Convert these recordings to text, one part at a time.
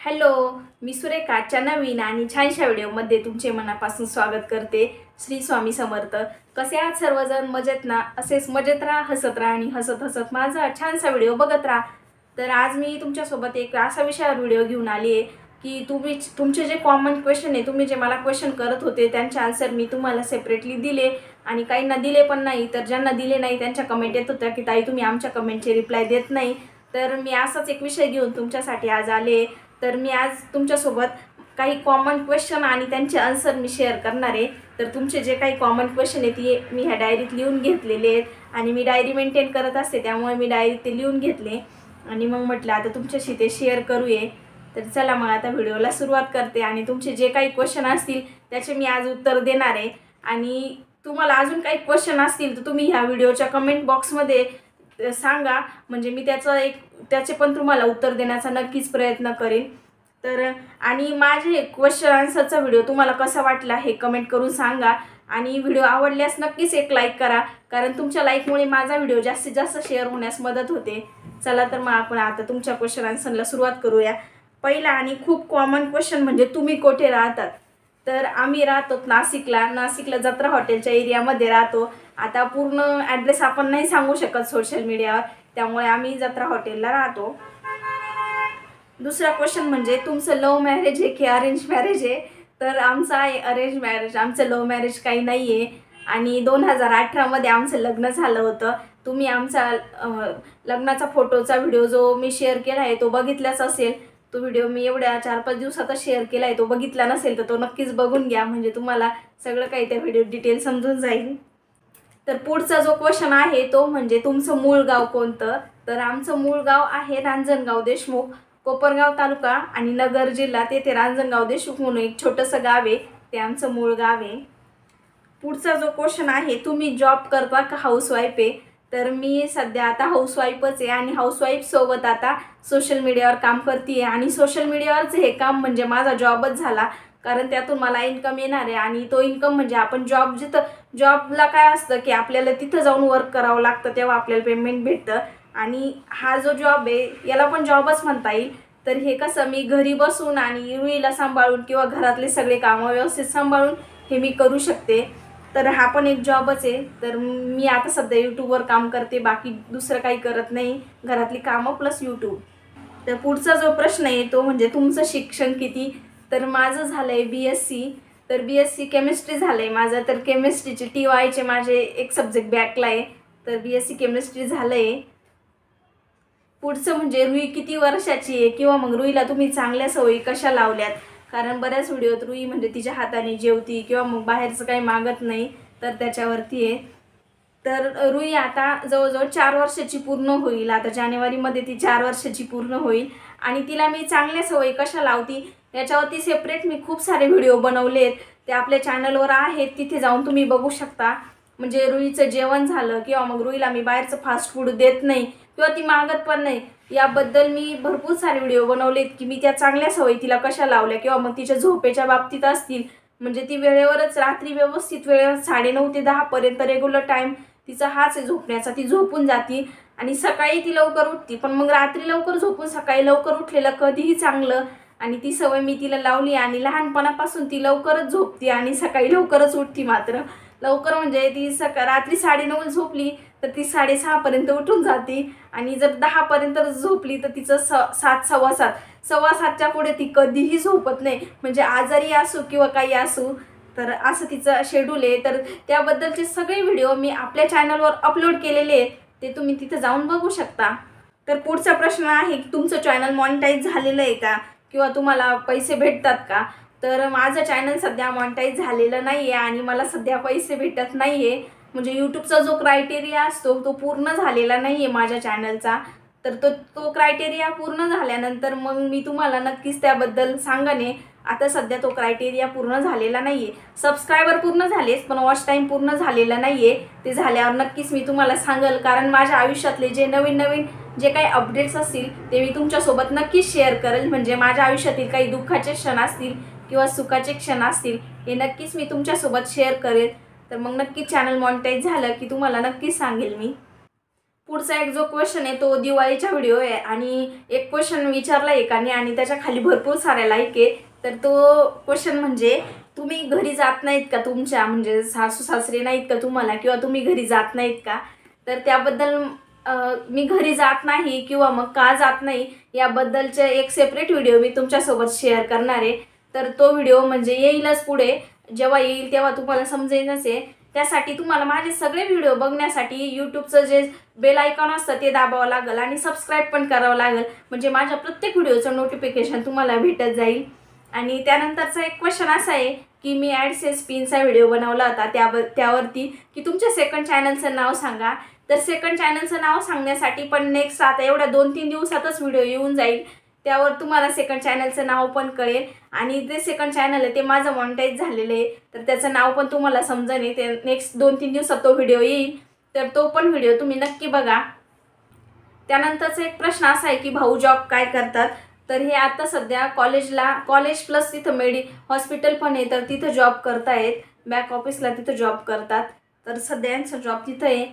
Hello, मी सुरेखाच्या नवीन आणि छानशा व्हिडिओमध्ये तुमचे मनापासून स्वागत करते। श्री स्वामी समर्थ। कसे आहात सर्वजण? मजेत ना? असेच मजेत राहा, हसत राहा आणि हसत हसत माझा छानसा व्हिडिओ बघत राहा। तर आज मी तुमच्यासोबत एक असा विषयावर व्हिडिओ घेऊन आली आहे की तुमचे जे कॉमन क्वेश्चन आहे, तुम्ही जे मला क्वेश्चन करत होते त्यांचे आन्सर मी तुम्हाला सेपरेटली दिले आणि काहींना दिले पण नाही। तर ज्यांना दिले नाही त्यांच्या कमेंट येत होत्या की ताई तुम्ही आमच्या कमेंटचे रिप्लाय देत नाही। तर मी असाच एक विषय घेऊन तुमच्यासाठी आज आले। तर मी आज तुमच्यासोबत काही कॉमन क्वेश्चन आणि त्यांचे आन्सर मी शेअर करणार आहे। तर तुमचे जे काही कॉमन क्वेश्चन आहेत ते मी ह्या डायरीत लिहून घेतलेले आहेत आणि मी डायरी मेंटेन करत असते, त्यामुळे मी डायरीत ते लिहून घेतले आणि मग म्हटलं आता तुमच्याशी ते शेअर करूया। तर चला मग आता व्हिडिओला सुरुवात करते आणि तुमचे जे काही क्वेश्चन असतील त्याचे मी आज उत्तर देणार आहे। आणि तुम्हाला अजून काही क्वेश्चन असतील तर तुम्ही ह्या व्हिडिओच्या कमेंट बॉक्समध्ये सांगा, म्हणजे मी त्याचे पण तुम्हाला उत्तर देण्याचा नक्कीच प्रयत्न करेन। तर आणि माझे क्वेश्चन आन्सरचा व्हिडिओ तुम्हाला कसा वाटला हे कमेंट करून सांगा आणि व्हिडिओ आवडल्यास नक्कीच एक लाईक करा, कारण तुमच्या लाईकमुळे माझा व्हिडिओ जास्तीत जास्त शेअर होण्यास मदत होते। चला तर मग आपण आता तुमच्या क्वेश्चन आन्सरला सुरुवात करूया। पहिला आणि खूप कॉमन क्वेश्चन म्हणजे तुम्ही कुठे राहतात? तर आम्ही राहतो नाशिकला जत्रा हॉटेलच्या एरियामध्ये राहतो। आता पूर्ण ॲड्रेस आपण नाही सांगू शकत सोशल मीडियावर, त्यामुळे आम्ही जत्रा हॉटेलला राहतो। दुसरा क्वेश्चन म्हणजे तुमचं लव्ह मॅरेज आहे की अरेंज मॅरेज आहे? तर आमचं आहे अरेंज मॅरेज, आमचं लव्ह मॅरेज काही नाही आहे। आणि 2018 मध्ये आमचं लग्न झालं होतं। तुम्ही आमचा लग्नाचा फोटोचा व्हिडिओ जो मी शेअर केला आहे तो बघितलाच असेल। तो व्हिडिओ मी एवढ्या 4-5 दिवसातच शेअर केला आहे, तो बघितला नसेल तर तो नक्कीच बघून घ्या, म्हणजे तुम्हाला सगळं काही त्या व्हिडिओ डिटेल समजून जाईल। तर पुढचा जो क्वेश्चन आहे तो म्हणजे तुमचं मूळ गाव कोणतं? तर आमचं मूळ गाव आहे रांजणगाव देशमुख, कोपरगाव तालुका आणि नगर जिल्हा, तेथे रांजणगाव देशमुख म्हणून एक छोटंसं गाव आहे, ते आमचं मूळ गाव आहे। पुढचा जो क्वेश्चन आहे तुम्ही जॉब करता का हाऊसवाईफ आहे? तर मी सध्या आता हाऊसवाईफच आहे आणि हाऊसवाईफ सोबत आता सोशल मीडियावर काम करते आहे आणि सोशल मीडियावरचं हे काम म्हणजे माझा जॉबच झाला, कारण त्यातून मला इन्कम येणार आहे। आणि तो इन्कम म्हणजे आपण जॉबला काय असतं की आपल्याला तिथं जाऊन वर्क करावं लागतं, तेव्हा आपल्याला पेमेंट भेटतं। आणि हा जो जॉब आहे याला पण जॉबच म्हणता येईल। तर हे कसं मी घरी बसून आणि रुईला सांभाळून किंवा घरातले सगळे कामं व्यवस्थित सांभाळून हे मी करू शकते, तर हा पण एक जॉबच आहे। तर मी आता सध्या यूट्यूबवर काम करते, बाकी दुसरं काही करत नाही, घरातली कामं प्लस यूट्यूब। तर पुढचा जो प्रश्न आहे तो म्हणजे तुमचं शिक्षण किती? तर माझं झालं आहे BSc, तर BSc केमिस्ट्री झालं आहे माझं। तर केमिस्ट्रीचे TYचे माझे एक सब्जेक्ट बॅकला आहे, तर BSc केमिस्ट्री झालं आहे। पुढचं म्हणजे रुई किती वर्षाची आहे किंवा मग रुईला तुम्ही चांगल्या सवयी कशा लावल्यात? कारण बऱ्याच व्हिडिओत रुई म्हणजे तिच्या हाताने जेवती किंवा मग बाहेरचं काही मागत नाही, तर त्याच्यावरती आहे। तर रुई आता जवळजवळ 4 वर्षाची पूर्ण होईल, आता जानेवारीमध्ये ती 4 वर्षाची पूर्ण होईल। आणि तिला मी चांगल्या सवयी कशा लावती याच्यावरती सेपरेट मी खूप सारे व्हिडिओ बनवले आहेत, ते आपल्या चॅनलवर आहेत, तिथे जाऊन तुम्ही बघू शकता। म्हणजे रुईचं जेवण झालं किंवा मग रुईला मी बाहेरचं फास्ट फूड देत नाही किंवा ती मागत पण नाही, याबद्दल मी भरपूर सारे व्हिडिओ बनवलेत की मी त्या चांगल्या सवयी तिला कशा लावल्या। किंवा मग तिच्या झोपेच्या बाबतीत असतील, म्हणजे ती वेळेवरच रात्री व्यवस्थित वेळेवर 9:30 ते 10 पर्यंत रेग्युलर टाईम तिचा हाच आहे झोपण्याचा, ती झोपून जाती आणि सकाळी ती लवकर उठती। पण मग रात्री लवकर झोपून सकाळी लवकर उठलेलं कधीही चांगलं, आणि ती सवय मी तिला लावली आणि लहानपणापासून ती लवकरच झोपती आणि सकाळी लवकरच उठती। मात्र लवकर म्हणजे ती रात्री 9:30 झोपली तर ती 6:30 पर्यंत उठून जाते, आणि जर 10 पर्यंत झोपली तर तिचं 7, 7:15च्या पुढे ती कधीही झोपत नाही, म्हणजे आजारी असू किंवा काही असू, तर असं तिचं शेड्यूल आहे। तर त्याबद्दलचे सगळे व्हिडिओ मी आपल्या चॅनलवर अपलोड केलेले आहेत, ते तुम्ही तिथे जाऊन बघू शकता। तर पुढचा प्रश्न आहे की तुमचं चॅनल मॉनिटाईज झालेलं आहे का किंवा तुम्हाला पैसे भेटतात का? तर माझं चॅनल सध्या मॉनिटाईज झालेलं नाही आहे आणि मला सध्या पैसे भेटत नाही आहे, म्हणजे यूट्यूबचा जो क्रायटेरिया असतो तो पूर्ण झालेला नाही आहे माझ्या चॅनलचा। तर तो क्रायटेरिया पूर्ण झाल्यानंतर मग मी तुम्हाला नक्कीच त्याबद्दल सांगणे। आता सध्या तो क्रायटेरिया पूर्ण झालेला नाही आहे, सबस्क्रायबर पूर्ण झालेच पण वॉच टाईम पूर्ण झालेला नाही आहे। ते झाल्यावर नक्कीच मी तुम्हाला सांगेल, कारण माझ्या आयुष्यातले जे नवीन जे काही अपडेट्स असतील ते मी तुमच्यासोबत नक्कीच शेअर करेल। म्हणजे माझ्या आयुष्यातील काही दुःखाचे क्षण असतील किंवा सुखाचे क्षण असतील हे नक्कीच मी तुमच्यासोबत शेअर करेल। तर मग नक्कीच चॅनल मॉनिटाईज झालं की तुम्हाला नक्कीच सांगेल मी। पुढचा एक जो क्वेश्चन आहे तो दिवाळीचा व्हिडिओ आहे आणि एक क्वेश्चन विचारला एकाने आणि त्याच्या खाली भरपूर सारे लाईक आहे. तर तो क्वेश्चन म्हणजे तुम्ही घरी जात नाहीत का, तुमच्या म्हणजे सासू सासरे नाहीत का तुम्हाला, किंवा तुम्ही घरी जात नाहीत का. तर त्याबद्दल मी घरी जात नाही किंवा मग का जात नाही याबद्दलचे एक सेपरेट व्हिडिओ मी तुमच्यासोबत शेअर करणार आहे. तर तो व्हिडिओ म्हणजे येईलच पुढे, जेव्हा येईल तेव्हा तुम्हाला समजेलच आहे. त्यासाठी तुम्हाला माझे सगळे व्हिडिओ बघण्यासाठी यूट्यूबचं जे बेल आयकॉन असतं ते दाबावं लागेल आणि सबस्क्राईब पण करावं लागेल, म्हणजे माझ्या प्रत्येक व्हिडिओचं नोटिफिकेशन तुम्हाला भेटत जाईल. आणि त्यानंतरचा एक क्वेश्चन असा आहे की मी ॲडसेन्स पिनचा व्हिडिओ बनवला होता त्यावरती की तुमच्या सेकंड चॅनलचं नाव सांगा. तर सेकंड चॅनलचं नाव सांगण्यासाठी पण नेक्स्ट आता एवढ्या 2-3 दिवसातच व्हिडिओ येऊन जाईल. त्यावर तुम्हाला सेकंड चॅनलचं नाव पण कळेल आणि जे सेकंड चॅनल आहे ते माझं मॉनिटाईज झालेलं आहे. तर त्याचं नाव पण तुम्हाला समजेल. ते नेक्स्ट 2-3 दिवसात तो व्हिडिओ येईल, तर तो पण व्हिडिओ तुम्ही नक्की बघा. त्यानंतरचा एक प्रश्न असा आहे की भाऊ जॉब काय करतात. तर हे आता सध्या कॉलेज प्लस तिथं हॉस्पिटल पण आहे, तर तिथं जॉब करतायत. बॅक ऑफिसला तिथं जॉब करतात. तर सध्यांचा जॉब तिथं आहे.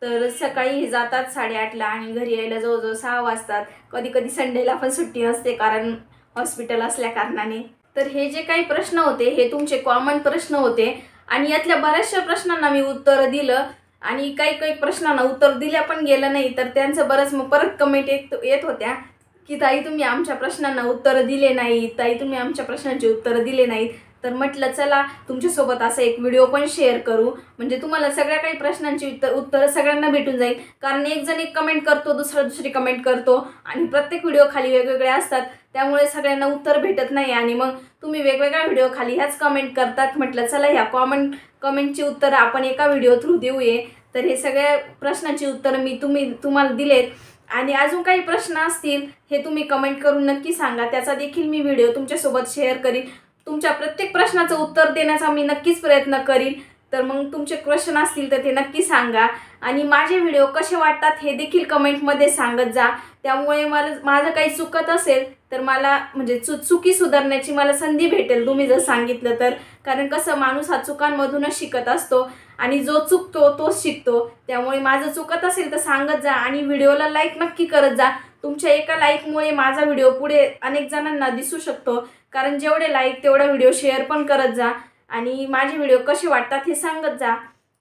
तर सकाळी जातात 8:30ला आणि घरी यायला जवळजवळ 6 वाजतात. कधी कधी संडेला पण सुट्टी नसते कारण हॉस्पिटल असल्या कारणाने. तर हे जे काही प्रश्न होते हे तुमचे कॉमन प्रश्न होते आणि यातल्या बऱ्याचशा प्रश्नांना मी उत्तर दिलं आणि काही प्रश्नांना उत्तर दिल्या पण गेलं नाही. तर त्यांचं बरंच मग परत कमेंट येत होत्या की ताई तुम्ही आमच्या प्रश्नांना उत्तरं दिले नाहीत, ताई तुम्ही आमच्या प्रश्नांची उत्तरं दिले नाहीत. तर म्हटलं चला तुमच्यासोबत असा एक व्हिडिओ पण शेअर करू, म्हणजे तुम्हाला सगळ्या काही प्रश्नांची उत्तरं सगळ्यांना भेटून जाईल. कारण एक जण एक कमेंट करतो, दुसरी कमेंट करतो आणि प्रत्येक व्हिडिओ खाली वेगवेगळे असतात, त्यामुळे सगळ्यांना उत्तर भेटत नाही आणि मग तुम्ही वेगवेगळ्या व्हिडिओ खाली ह्याच कमेंट करतात. म्हटलं चला ह्या कॉमन कमेंटची उत्तरं आपण एका व्हिडिओ थ्रू देऊये. तर हे सगळ्या प्रश्नांची उत्तरं मी तुम्हाला दिलेत आणि अजून काही प्रश्न असतील हे तुम्ही कमेंट करून नक्की सांगा. त्याचा देखील मी व्हिडिओ तुमच्यासोबत शेअर करीन. तुमच्या प्रत्येक प्रश्नाचं उत्तर देण्याचा मी नक्कीच प्रयत्न करीन. तर मग तुमचे क्वेश्चन असतील तर ते नक्की सांगा आणि माझे व्हिडिओ कसे वाटतात हे देखील कमेंटमध्ये सांगत जा. त्यामुळे माझं काही चुकत असेल तर मला म्हणजे चुकी सुधारण्याची मला संधी भेटेल तुम्ही जर सांगितलं तर. कारण कसं माणूस हा चुकांमधूनच शिकत असतो आणि जो चुकतो तोच शिकतो. त्यामुळे माझं चुकत असेल तर सांगत जा आणि व्हिडिओला लाईक नक्की करत जा. तुमच्या एका लाईकमुळे माझा व्हिडिओ पुढे अनेक जणांना दिसू शकतो. कारण जेवढे लाईक तेवढा व्हिडिओ शेअर पण करत जा आणि माझे व्हिडिओ कसे वाटतात हे सांगत जा.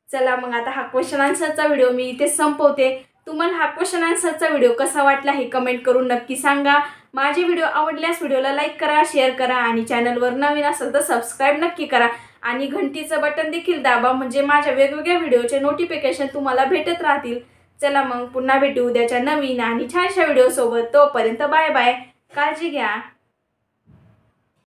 चला मग आता हा क्वेश्चन आन्सरचा व्हिडिओ मी इथे संपवते. तुम्हाला हा क्वेश्चन आन्सरचा व्हिडिओ कसा वाटला हे कमेंट करून नक्की सांगा. माझे व्हिडिओ आवडल्यास व्हिडिओला लाईक करा, शेअर करा आणि चॅनलवर नवीन असेल तर सबस्क्राईब नक्की करा आणि घंटीचं बटन देखील दाबा, म्हणजे माझ्या वेगवेगळ्या व्हिडिओचे नोटिफिकेशन तुम्हाला भेटत राहतील. चला मग पुन्हा भेटू उद्याच्या नवीन आणि छानशा व्हिडिओसोबत. तोपर्यंत बाय बाय, काळजी घ्या.